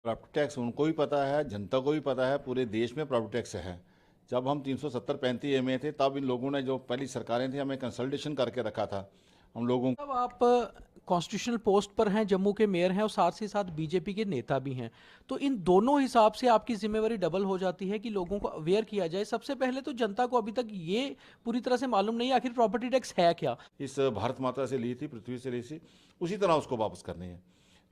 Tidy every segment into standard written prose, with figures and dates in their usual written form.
Property tax उनको भी पता है, जनता को भी पता है, पूरे देश में प्रॉपर्टी टैक्स है। जब हम 370-35 में थे तब इन लोगों ने, जो पहली सरकारें थी, हमें कंसल्टेशन करके रखा था हम लोगों। अब आप कॉन्स्टिट्यूशनल पोस्ट पर हैं, जम्मू के मेयर हैं और साथ ही साथ बीजेपी के नेता भी हैं। तो इन दोनों हिसाब से आपकी जिम्मेवारी डबल हो जाती है कि लोगों को अवेयर किया जाए। सबसे पहले तो जनता को अभी तक ये पूरी तरह से मालूम नहीं है आखिर प्रॉपर्टी टैक्स है क्या। इस भारत माता से ली थी, पृथ्वी से ली थी, उसी तरह उसको वापस करनी है।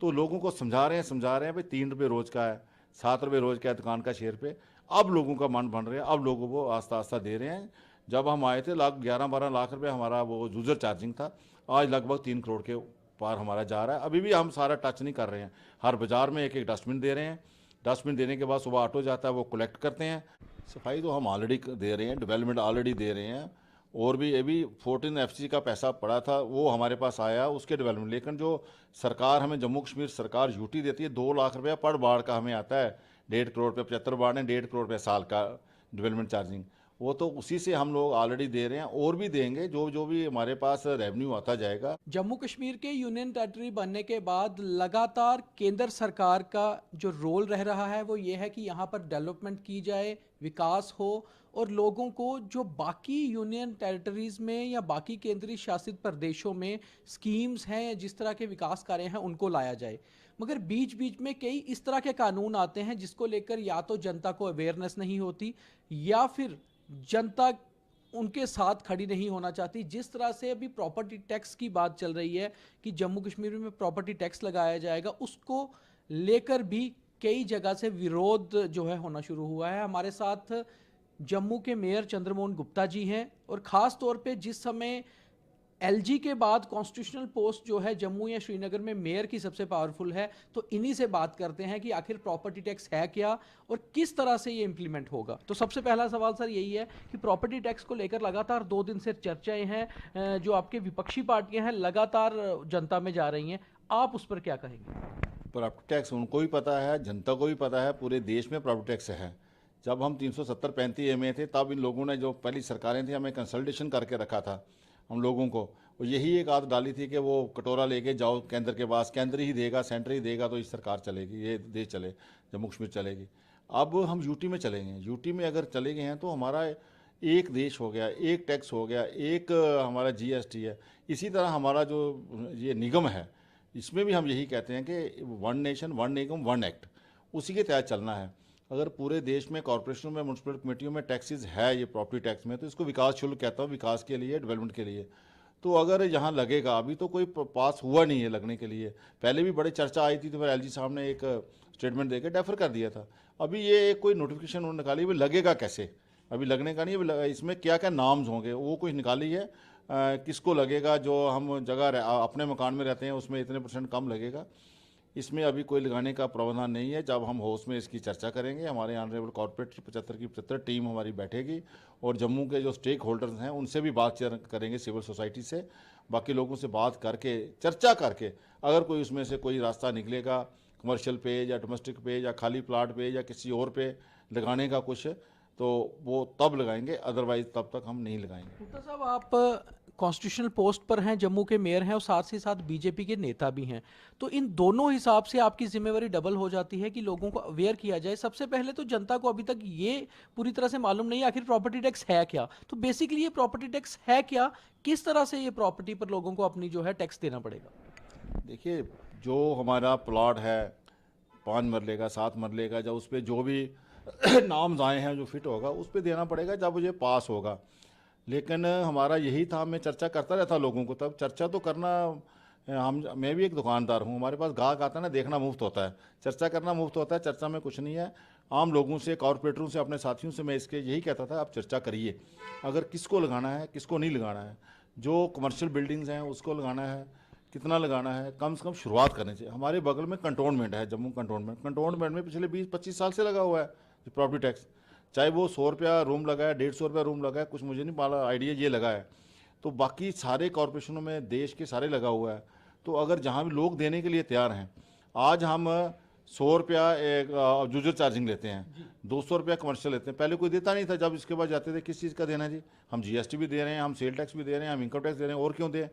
तो लोगों को समझा रहे हैं भाई 3 रुपये रोज का है, 7 रुपये रोज का है दुकान का शेयर पे। अब लोगों का मन बन रहा है, अब लोगों को आस्ता आस्ता दे रहे हैं। जब हम आए थे 11-12 लाख रुपए हमारा वो यूजर चार्जिंग था, आज लगभग 3 करोड़ के पार हमारा जा रहा है। अभी भी हम सारा टच नहीं कर रहे हैं। हर बाजार में एक एक डस्टबिन दे रहे हैं। डस्टबिन देने के बाद सुबह ऑटो जाता है, वो कलेक्ट करते हैं। सफाई तो हम ऑलरेडी दे रहे हैं, डेवलपमेंट ऑलरेडी दे रहे हैं। और भी ये भी 14 FC का पैसा पड़ा था, वो हमारे पास आया उसके डेवलपमेंट। लेकिन जो सरकार हमें, जम्मू कश्मीर सरकार यूटी देती है, 2 लाख रुपया पर बाढ़ का हमें आता है। 1.5 करोड़ पे 75 बाढ़ है, 1.5 करोड़ पे साल का डेवलपमेंट चार्जिंग। वो तो उसी से हम लोग ऑलरेडी दे रहे हैं और भी देंगे, जो जो भी हमारे पास रेवेन्यू आता जाएगा। जम्मू कश्मीर के यूनियन टेरिटरी बनने के बाद लगातार केंद्र सरकार का जो रोल रह रहा है वो ये है कि यहाँ पर डेवलपमेंट की जाए, विकास हो और लोगों को जो बाकी यूनियन टेरिटरीज में या बाकी केंद्रीय शासित प्रदेशों में स्कीम्स हैं या जिस तरह के विकास कार्य हैं उनको लाया जाए। मगर बीच बीच में कई इस तरह के कानून आते हैं जिसको लेकर या तो जनता को अवेयरनेस नहीं होती या फिर जनता उनके साथ खड़ी नहीं होना चाहती। जिस तरह से अभी प्रॉपर्टी टैक्स की बात चल रही है कि जम्मू कश्मीर में प्रॉपर्टी टैक्स लगाया जाएगा, उसको लेकर भी कई जगह से विरोध जो है होना शुरू हुआ है। हमारे साथ जम्मू के मेयर चंद्रमोहन गुप्ता जी हैं और ख़ास तौर पे जिस समय एलजी के बाद कॉन्स्टिट्यूशनल पोस्ट जो है जम्मू या श्रीनगर में मेयर की सबसे पावरफुल है, तो इन्हीं से बात करते हैं कि आखिर प्रॉपर्टी टैक्स है क्या और किस तरह से ये इंप्लीमेंट होगा। तो सबसे पहला सवाल सर यही है कि प्रॉपर्टी टैक्स को लेकर लगातार 2 दिन से चर्चाएं हैं, जो आपके विपक्षी पार्टियां हैं लगातार जनता में जा रही हैं, आप उस पर क्या कहेंगे। प्रॉपर्टी टैक्स उनको भी पता है, जनता को भी पता है, पूरे देश में प्रॉपर्टी टैक्स है। जब हम 370-35 में थे तब इन लोगों ने, जो पहली सरकारें थी, हमें कंसल्टेशन करके रखा था हम लोगों को। और यही एक आदत डाली थी कि वो कटोरा लेके जाओ केंद्र के पास, केंद्र ही देगा, सेंटर ही देगा तो इस सरकार चलेगी, ये देश चले, जम्मू कश्मीर चलेगी। अब हम यूटी में चलेंगे। यूटी में अगर चले गए हैं तो हमारा एक देश हो गया, एक टैक्स हो गया, एक हमारा जीएसटी है। इसी तरह हमारा जो ये निगम है, इसमें भी हम यही कहते हैं कि वन नेशन वन निगम वन एक्ट, उसी के तहत चलना है। अगर पूरे देश में कॉर्पोरेशनों में, म्यूनसिपल कमेटियों में टैक्सेस है, ये प्रॉपर्टी टैक्स में, तो इसको विकास शुल्क कहता हूँ, विकास के लिए, डेवलपमेंट के लिए। तो अगर यहाँ लगेगा, अभी तो कोई पास हुआ नहीं है लगने के लिए। पहले भी बड़ी चर्चा आई थी तो फिर एलजी साहब ने एक स्टेटमेंट देकर डेफर कर दिया था। अभी ये कोई नोटिफिकेशन उन्होंने निकाली, वो लगेगा कैसे, अभी लगने का नहीं है। इसमें क्या क्या नाम्स होंगे वो कुछ निकाली है। किसको लगेगा, जो हम जगह अपने मकान में रहते हैं उसमें इतने % कम लगेगा। इसमें अभी कोई लगाने का प्रावधान नहीं है। जब हम हाउस में इसकी चर्चा करेंगे, हमारे ऑनरेबल कॉर्पोरेटर 75 की 75 टीम हमारी बैठेगी और जम्मू के जो स्टेक होल्डर्स हैं उनसे भी बातचीत करेंगे, सिविल सोसाइटी से, बाकी लोगों से बात करके, चर्चा करके, अगर कोई उसमें से कोई रास्ता निकलेगा कमर्शियल पे या डोमेस्टिक पे या खाली प्लाट पे या किसी और पे लगाने का कुछ, तो वो तब लगाएंगे, अदरवाइज तब तक हम नहीं लगाएंगे। गुप्ता साहब, आप कॉन्स्टिट्यूशनल पोस्ट पर हैं, जम्मू के मेयर हैं और साथ ही साथ बीजेपी के नेता भी हैं। तो इन दोनों हिसाब से आपकी जिम्मेवारी डबल हो जाती है कि लोगों को अवेयर किया जाए। सबसे पहले तो जनता को अभी तक ये पूरी तरह से मालूम नहीं है आखिर प्रॉपर्टी टैक्स है क्या। तो बेसिकली ये प्रॉपर्टी टैक्स है क्या, किस तरह से ये प्रॉपर्टी पर लोगों को अपनी जो है टैक्स देना पड़ेगा। देखिए, जो हमारा प्लॉट है 5 मरले का, 7 मरले का, जब उस पर जो भी नाम्स आए हैं जो फिट होगा उस पर देना पड़ेगा जब मुझे पास होगा। लेकिन हमारा यही था, मैं चर्चा करता रहता लोगों को, तब चर्चा तो करना, हम, मैं भी एक दुकानदार हूँ, हमारे पास ग्राहक आता है ना, देखना मुफ्त होता है, चर्चा करना मुफ्त होता है। चर्चा में कुछ नहीं है। आम लोगों से, कॉरपोरेटरों से, अपने साथियों से मैं इसके यही कहता था, आप चर्चा करिए, अगर किसको लगाना है किसको नहीं लगाना है। जो कमर्शियल बिल्डिंग्स हैं उसको लगाना है, कितना लगाना है, कम से कम शुरुआत करनी चाहिए। हमारे बगल में कंटोनमेंट है, जम्मू कंटोनमेंट में पिछले 20-25 साल से लगा हुआ है प्रॉपर्टी टैक्स। चाहे वो 100 रुपया रूम लगा है, 150 रुपया रूम लगा है, कुछ मुझे नहीं पाला आइडिया, ये लगा है। तो बाकी सारे कॉरपोरेशनों में देश के सारे लगा हुआ है। तो अगर जहाँ भी लोग देने के लिए तैयार हैं, आज हम 100 रुपया एक यूजर चार्जिंग लेते हैं, 200 रुपया कमर्शियल लेते हैं, पहले कोई देता नहीं था। जब इसके बाद जाते थे, किस चीज़ का देना जी, हम जीएसटी भी दे रहे हैं, हम सेल टैक्स भी दे रहे हैं, हम इनकम टैक्स दे रहे हैं, और क्यों दें।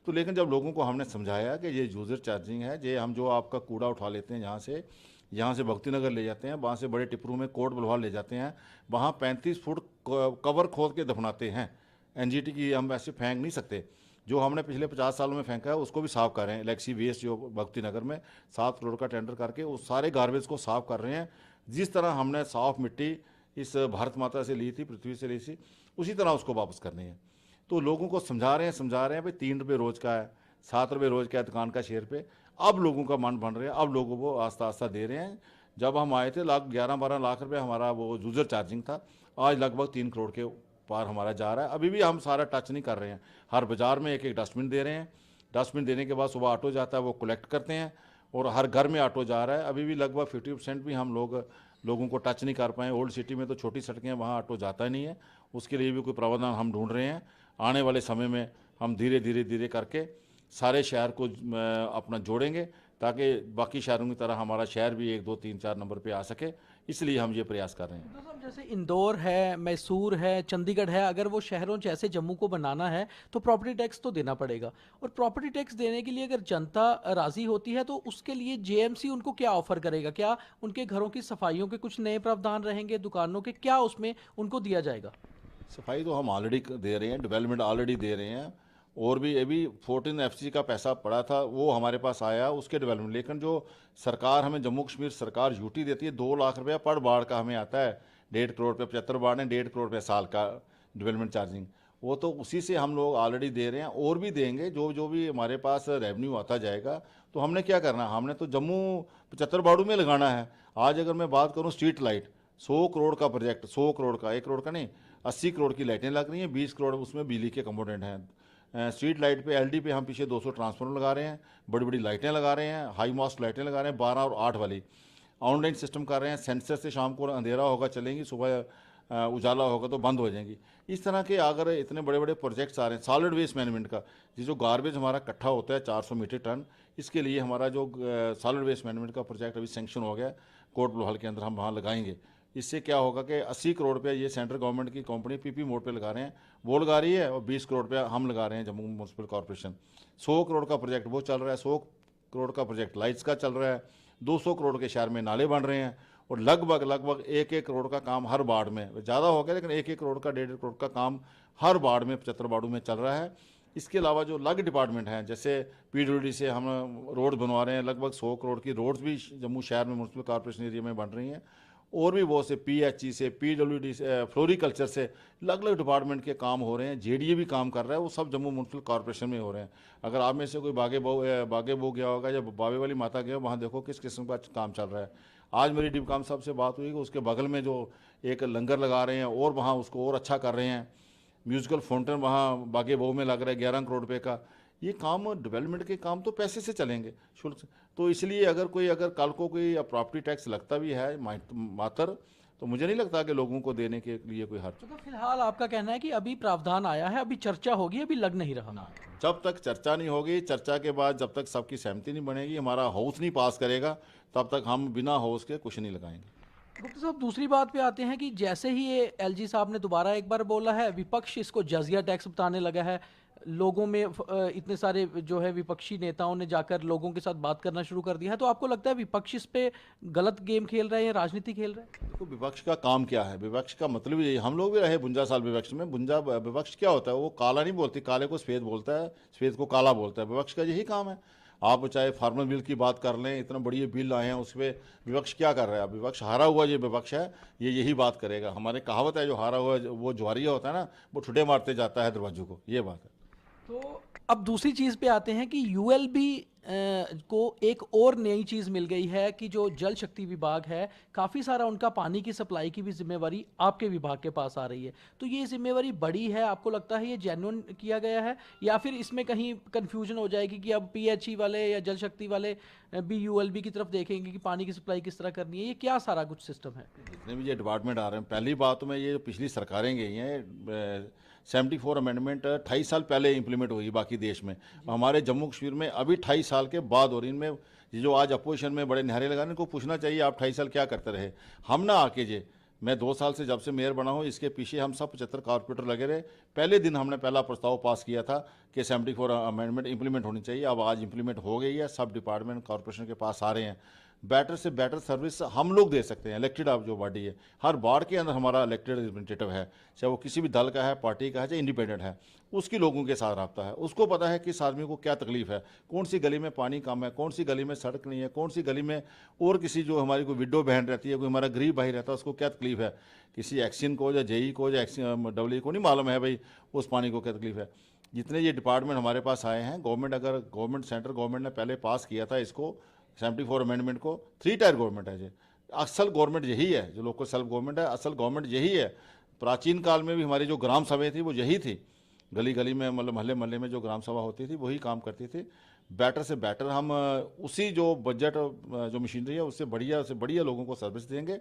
तो लेकिन जब लोगों को हमने समझाया कि ये यूज़र चार्जिंग है, ये हम जो आपका कूड़ा उठा लेते हैं जहाँ से, यहाँ से भक्ति नगर ले जाते हैं, वहाँ से बड़े टिपरू में कोट बलवाल ले जाते हैं, वहाँ 35 फुट कवर खोद के दफनाते हैं। एनजीटी की हम ऐसे फेंक नहीं सकते। जो हमने पिछले 50 सालों में फेंका है उसको भी साफ़ कर रहे हैं। इलेक्सी वेस्ट जो भक्ति नगर में 7 करोड़ का टेंडर करके उस सारे गार्बेज को साफ़ कर रहे हैं। जिस तरह हमने साफ़ मिट्टी इस भारत माता से ली थी, पृथ्वी से ली थी, उसी तरह उसको वापस करनी है। तो लोगों को समझा रहे हैं भाई 3 रुपये रोज़ का है, 7 रुपये रोज़ का है दुकान का शेयर पे। अब लोगों का मन बन रहा है, अब लोगों को आस्ता आस्ता दे रहे हैं। जब हम आए थे 11-12 लाख रुपए हमारा वो यूज़र चार्जिंग था, आज लगभग 3 करोड़ के पार हमारा जा रहा है। अभी भी हम सारा टच नहीं कर रहे हैं। हर बाज़ार में एक एक डस्टबिन दे रहे हैं। डस्टबिन देने के बाद सुबह ऑटो जाता है, वो कलेक्ट करते हैं और हर घर में ऑटो जा रहा है। अभी भी लगभग 50% भी हम लोगों को टच नहीं कर पाए। ओल्ड सिटी में तो छोटी सड़कें हैं, वहाँ ऑटो जाता नहीं है। उसके लिए भी कोई प्रावधान हम ढूंढ रहे हैं। आने वाले समय में हम धीरे धीरे करके सारे शहर को अपना जोड़ेंगे ताकि बाकी शहरों की तरह हमारा शहर भी 1, 2, 3, 4 नंबर पे आ सके। इसलिए हम ये प्रयास कर रहे हैं। तो साहब जैसे इंदौर है, मैसूर है, चंडीगढ़ है, अगर वो शहरों जैसे जम्मू को बनाना है तो प्रॉपर्टी टैक्स तो देना पड़ेगा। और प्रॉपर्टी टैक्स देने के लिए अगर जनता राज़ी होती है तो उसके लिए जेएमसी उनको क्या ऑफर करेगा? क्या उनके घरों की सफाइयों के कुछ नए प्रावधान रहेंगे, दुकानों के, क्या उसमें उनको दिया जाएगा? सफाई तो हम ऑलरेडी दे रहे हैं, डेवलपमेंट ऑलरेडी दे रहे हैं। और भी अभी 14 एफसी का पैसा पड़ा था, वो हमारे पास आया उसके डेवलपमेंट। लेकिन जो सरकार हमें जम्मू कश्मीर सरकार यूटी देती है 2 लाख रुपया पर बाढ़ का हमें आता है। 1.5 करोड़ पे 75 बाढ़ है, 1.5 करोड़ रुपये साल का डेवलपमेंट चार्जिंग। वो तो उसी से हम लोग ऑलरेडी दे रहे हैं और भी देंगे। जो जो भी हमारे पास रेवेन्यू आता जाएगा तो हमने क्या करना है, हमने तो जम्मू 75 बाड़ू में लगाना है। आज अगर मैं बात करूँ स्ट्रीट लाइट, 100 करोड़ का प्रोजेक्ट, 100 करोड़ का, 1 करोड़ का नहीं, 80 करोड़ की लाइटें लग रही हैं, 20 करोड़ उसमें बिजली के कंपोनेंट हैं। स्ट्रीट लाइट पे एलडी पे हम पीछे 200 ट्रांसफार्मर लगा रहे हैं, बड़ी बड़ी लाइटें लगा रहे हैं, हाई मास्ट लाइटें लगा रहे हैं 12 और 8 वाली। ऑनलाइन सिस्टम कर रहे हैं, सेंसर से शाम को अंधेरा होगा चलेंगी, सुबह उजाला होगा तो बंद हो जाएंगी। इस तरह के अगर इतने बड़े बड़े प्रोजेक्ट्स आ रहे हैं। सॉलिड वेस्ट मैनेजमेंट का ये जो गार्बेज हमारा इकट्ठा होता है 400 मीट्रिक टन, इसके लिए हमारा जो सॉलिड वेस्ट मैनेजमेंट का प्रोजेक्ट अभी सेंक्शन हो गया कोट बलौहाल के अंदर, हम वहाँ लगाएंगे। इससे क्या होगा कि 80 करोड़ रुपया ये सेंट्रल गवर्नमेंट की कंपनी पीपी मोड पे लगा रहे हैं, वो लगा रही है, और 20 करोड़ रुपया हम लगा रहे हैं जम्मू म्यूनसिपल कॉर्पोरेशन। 100 करोड़ का प्रोजेक्ट वो चल रहा है, 100 करोड़ का प्रोजेक्ट लाइट्स का चल रहा है, 200 करोड़ के शहर में नाले बन रहे हैं, और लगभग 1-1 करोड़ का काम हर वार्ड में, ज़्यादा हो गया लेकिन 1-1 करोड़ का 1.5 करोड़ का काम हर वार्ड में 75 वार्डों में चल रहा है। इसके अलावा जो अलग डिपार्टमेंट हैं, जैसे पीडब्ल्यूडी से हम रोड बनवा रहे हैं, लगभग 100 करोड़ की रोड्स भी जम्मू शहर में म्यूनसिपल कॉर्पोरेशन एरिया में बन रही हैं। और भी बहुत से पीएचई से, पीडब्ल्यूडी से, फ्लोरिकल्चर से अलग अलग डिपार्टमेंट के काम हो रहे हैं। जेडीए भी काम कर रहा है, वो सब जम्मू म्यूनसिपल कॉर्पोरेशन में हो रहे हैं। अगर आप में से कोई बागे बो गया होगा या बावे वाली माता गया, वहाँ देखो किस किस्म का काम चल रहा है। आज मेरी डिपकाम साहब से बात हुई कि उसके बगल में जो एक लंगर लगा रहे हैं और वहाँ उसको और अच्छा कर रहे हैं। म्यूजिकल फाउंटेन वहाँ बागे बहू में लग रहा है 11 करोड़ रुपये का। ये काम, डेवलपमेंट के काम तो पैसे से चलेंगे, शुल्क से। तो इसलिए अगर कल को कोई प्रॉपर्टी टैक्स लगता भी है मात्र, तो मुझे नहीं लगता कि लोगों को देने के लिए कोई हर्ज। तो फिलहाल आपका कहना है कि अभी प्रावधान आया है, अभी चर्चा होगी, अभी लग नहीं रहा। जब तक चर्चा नहीं होगी, चर्चा के बाद जब तक सबकी सहमति नहीं बनेगी, हमारा हाउस नहीं पास करेगा, तब तक हम बिना हाउस के कुछ नहीं लगाएंगे। गुप्ता साहब दूसरी बात पे आते हैं कि जैसे ही ये एलजी साहब ने दोबारा एक बार बोला है, विपक्ष इसको जजिया टैक्स बताने लगा है। लोगों में इतने सारे जो है विपक्षी नेताओं ने जाकर लोगों के साथ बात करना शुरू कर दिया है। तो आपको लगता है विपक्ष इस पे गलत गेम खेल रहे हैं या राजनीति खेल रहे हैं? देखो, विपक्ष का काम क्या है? विपक्ष का मतलब यही, हम लोग भी रहे 52 साल विपक्ष में। विपक्ष क्या होता है? वो काला नहीं बोलती, काले को सफेद बोलता है, सफेद को काला बोलता है। विपक्ष का यही काम है। आप चाहे फार्मर बिल की बात कर लें, इतना बड़ी ये बिल आए हैं, उस पर विपक्ष क्या कर रहा है? विपक्ष हारा हुआ ये विपक्ष है, ये यही बात करेगा। हमारे कहावत है, जो हारा हुआ वो ज्वारिया होता है ना, वो ठुडे मारते जाता है दरवाजों को, ये बात है। तो अब दूसरी चीज़ पे आते हैं कि यूएलबी को एक और नई चीज़ मिल गई है कि जो जल शक्ति विभाग है, काफ़ी सारा उनका पानी की सप्लाई की भी जिम्मेवारी आपके विभाग के पास आ रही है। तो ये जिम्मेवारी बड़ी है, आपको लगता है ये जेन्युइन किया गया है, या फिर इसमें कहीं कन्फ्यूजन हो जाएगी कि अब पीएचई वाले या जल शक्ति वाले भी यूएलबी की तरफ देखेंगे कि पानी की सप्लाई किस तरह करनी है? ये क्या सारा कुछ सिस्टम है? जितने भी ये डिपार्टमेंट आ रहे हैं, पहली बात में ये पिछली सरकारें गई हैं, 74 अमेंडमेंट 28 साल पहले इंप्लीमेंट हुई बाकी देश में। हमारे जम्मू कश्मीर में अभी 28 साल के बाद हो रही। इनमें ये जो आज अपोजिशन में बड़े निहारे लगाने को पूछना चाहिए, आप 28 साल क्या करते रहे? हम ना आके मैं 2 साल से जब से मेयर बना हूँ, इसके पीछे हम सब 75 कॉर्पोरेटर लगे रहे। पहले दिन हमने पहला प्रस्ताव पास किया था कि 74 अमेंडमेंट इंप्लीमेंट होनी चाहिए। अब आज इंप्लीमेंट हो गई है, सब डिपार्टमेंट कॉर्पोरेशन के पास आ रहे हैं। बेटर से बेटर सर्विस हम लोग दे सकते हैं। इलेक्टेड आप जो बॉडी है, हर वार्ड के अंदर हमारा इलेक्टेड रिप्रेजेंटेटिव है, चाहे वो किसी भी दल का है, पार्टी का है, चाहे इंडिपेंडेंट है, उसकी लोगों के साथ रब्ता है। उसको पता है कि इस आदमी को क्या तकलीफ है, कौन सी गली में पानी कम है, कौन सी गली में सड़क नहीं है, कौन सी गली में और किसी जो हमारी कोई विडो बहन रहती है, कोई हमारा गरीब भाई रहता है, उसको क्या तकलीफ है। किसी एक्शन को या जेई को या डब्ल्यू को नहीं मालूम है भाई उस पानी को क्या तकलीफ है। जितने ये डिपार्टमेंट हमारे पास आए हैं, गवर्नमेंट सेंट्रल गवर्नमेंट ने पहले पास किया था इसको 74 अमेंडमेंट को। 3 टायर गवर्नमेंट है ये, असल गवर्नमेंट यही है, जो लोकल सेल्फ गवर्नमेंट है असल गवर्नमेंट यही है। प्राचीन काल में भी हमारी जो ग्राम सभा थी वो यही थी, गली गली में मतलब महल्ले महल्ले में जो ग्राम सभा होती थी वही काम करती थी। बेटर से बेटर हम उसी जो बजट जो मशीनरी है उससे बढ़िया लोगों को सर्विस देंगे।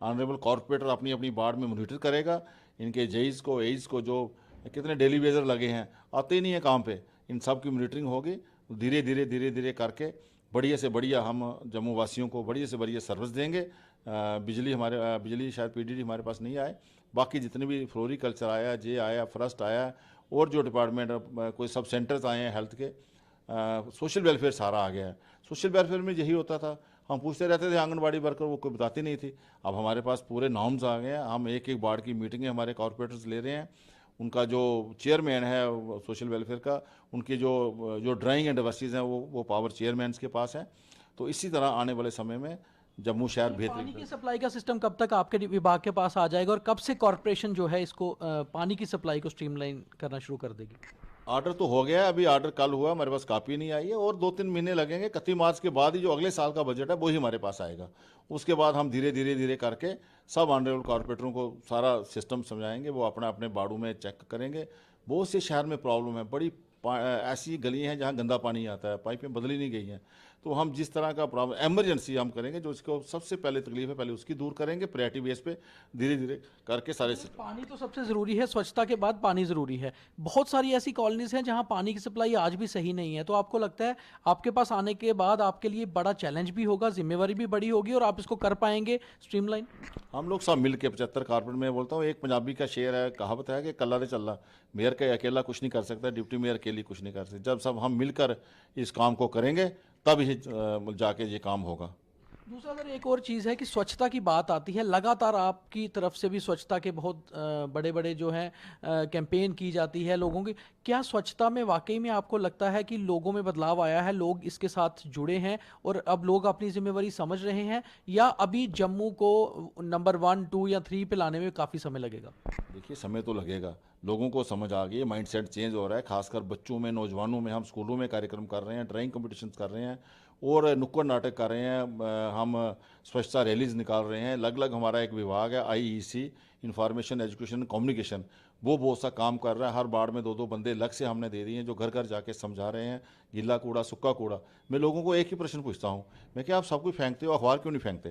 ऑनरेबल कॉर्पोरेटर अपनी अपनी वार्ड में मॉनिटर करेगा, इनके जेईस को एईस को जो कितने डेली वेजर लगे हैं, आते ही नहीं है काम पे, इन सब की मॉनिटरिंग होगी। धीरे धीरे करके बढ़िया से बढ़िया हम जम्मू वासियों को बढ़िया से बढ़िया सर्विस देंगे। बिजली शायद पीडीडी हमारे पास नहीं आए, बाकी जितने भी फ्लोरिकल्चर आया, जे आया, फर्स्ट आया, और जो डिपार्टमेंट कोई सब सेंटर्स आए हैं हेल्थ के, सोशल वेलफेयर सारा आ गया है। सोशल वेलफेयर में यही होता था, हम पूछते रहते थे आंगनबाड़ी वर्कर, वो कोई बताती नहीं थी। अब हमारे पास पूरे नॉर्म्स आ गए हैं, हम एक एक वार्ड की मीटिंगें हमारे कॉर्पोरेटर्स ले रहे हैं। उनका जो चेयरमैन है सोशल वेलफेयर का, उनकी जो ड्राइंग एंड डिवर्सिटीज़ हैं वो पावर चेयरमैन के पास हैं। तो इसी तरह आने वाले समय में जम्मू शहर पानी बेहतर। की सप्लाई का सिस्टम कब तक आपके विभाग के पास आ जाएगा और कब से कॉरपोरेशन जो है इसको पानी की सप्लाई को स्ट्रीमलाइन करना शुरू कर देगी? ऑर्डर तो हो गया है, अभी ऑर्डर कल हुआ, हमारे पास कापी नहीं आई है, और 2-3 महीने लगेंगे। 31 मार्च के बाद ही जो अगले साल का बजट है वही हमारे पास आएगा। उसके बाद हम धीरे करके सब ऑनरेबल कॉर्पोरेटरों को सारा सिस्टम समझाएंगे, वो अपने अपने बाड़ू में चेक करेंगे। बहुत से शहर में प्रॉब्लम है, बड़ी ऐसी गली हैं जहाँ गंदा पानी आता है, पाइपें बदली नहीं गई हैं। तो हम जिस तरह का प्रॉब्लम एमरजेंसी हम करेंगे, जो इसको सबसे पहले तकलीफ है पहले उसकी दूर करेंगे, प्रायोरिटी बेस पे धीरे करके सारे। पानी तो सबसे ज़रूरी है, स्वच्छता के बाद पानी ज़रूरी है। बहुत सारी ऐसी कॉलोनीज हैं जहां पानी की सप्लाई आज भी सही नहीं है, तो आपको लगता है आपके पास आने के बाद आपके लिए बड़ा चैलेंज भी होगा, जिम्मेवारी भी बड़ी होगी, और आप इसको कर पाएंगे स्ट्रीमलाइन? हम लोग सब मिल के 75 कारपोरेट में, बोलता हूँ एक पंजाबी का शेर है, कहावत है कि कल्ला दे चल्ला, मेयर का अकेला कुछ नहीं कर सकता, डिप्टी मेयर अकेली कुछ नहीं कर सकती। जब सब हम मिलकर इस काम को करेंगे तब ही जाके ये काम होगा। दूसरा अगर एक और चीज़ है कि स्वच्छता की बात आती है, लगातार आपकी तरफ से भी स्वच्छता के बहुत बड़े बड़े जो हैं कैंपेन की जाती है लोगों की। क्या स्वच्छता में वाकई में आपको लगता है कि लोगों में बदलाव आया है, लोग इसके साथ जुड़े हैं और अब लोग अपनी जिम्मेवारी समझ रहे हैं, या अभी जम्मू को नंबर 1, 2 या 3 पे लाने में काफ़ी समय लगेगा? देखिए समय तो लगेगा, लोगों को समझ आ गई है, माइंडसेट चेंज हो रहा है, खासकर बच्चों में, नौजवानों में। हम स्कूलों में कार्यक्रम कर रहे हैं, ड्राइंग कंपटीशंस कर रहे हैं और नुक्कड़ नाटक कर रहे हैं, हम स्वच्छता रैलीज निकाल रहे हैं। अलग अलग हमारा एक विभाग है IEC, इंफॉर्मेशन एजुकेशन कम्युनिकेशन, वो बहुत सा काम कर रहा है। हर वार्ड में 2-2 बंदे अलग से हमने दे दिए हैं जो घर घर जाके समझा रहे हैं, गीला कूड़ा सूखा कूड़ा। मैं लोगों को एक ही प्रश्न पूछता हूँ, मैं क्या आप सब कुछ फेंकते हो, अखबार क्यों नहीं फेंकते?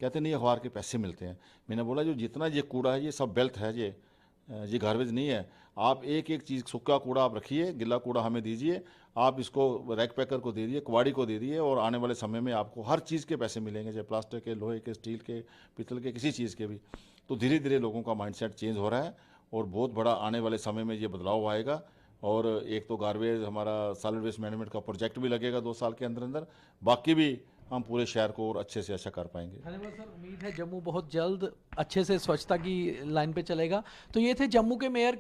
कहते नहीं, अखबार के पैसे मिलते हैं। मैंने बोला जो जितना ये कूड़ा है ये सब वेल्थ है, ये गार्बेज नहीं है। आप एक एक चीज़, सूखा कूड़ा आप रखिए, गिला कूड़ा हमें दीजिए, आप इसको रैक पैकर को दे दिए, कबाड़ी को दे दिए, और आने वाले समय में आपको हर चीज़ के पैसे मिलेंगे, चाहे प्लास्टिक के, लोहे के, स्टील के, पीतल के, किसी चीज़ के भी। तो धीरे लोगों का माइंडसेट चेंज हो रहा है और बहुत बड़ा आने वाले समय में ये बदलाव आएगा। और एक तो गार्बेज हमारा सॉलिड वेस्ट मैनेजमेंट का प्रोजेक्ट भी लगेगा 2 साल के अंदर, बाकी भी हम पूरे शहर को और अच्छे से अच्छा कर पाएंगे। धन्यवाद सर, उम्मीद है जम्मू बहुत जल्द अच्छे से स्वच्छता की लाइन पे चलेगा। तो ये थे जम्मू के मेयर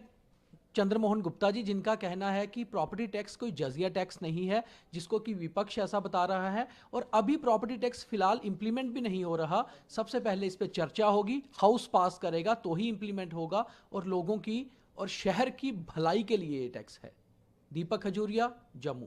चंद्रमोहन गुप्ता जी, जिनका कहना है कि प्रॉपर्टी टैक्स कोई जजिया टैक्स नहीं है, जिसको कि विपक्ष ऐसा बता रहा है, और अभी प्रॉपर्टी टैक्स फिलहाल इंप्लीमेंट भी नहीं हो रहा। सबसे पहले इस पे चर्चा होगी, हाउस पास करेगा तो ही इंप्लीमेंट होगा, और लोगों की और शहर की भलाई के लिए ये टैक्स है। दीपक खजूरिया, जम्मू।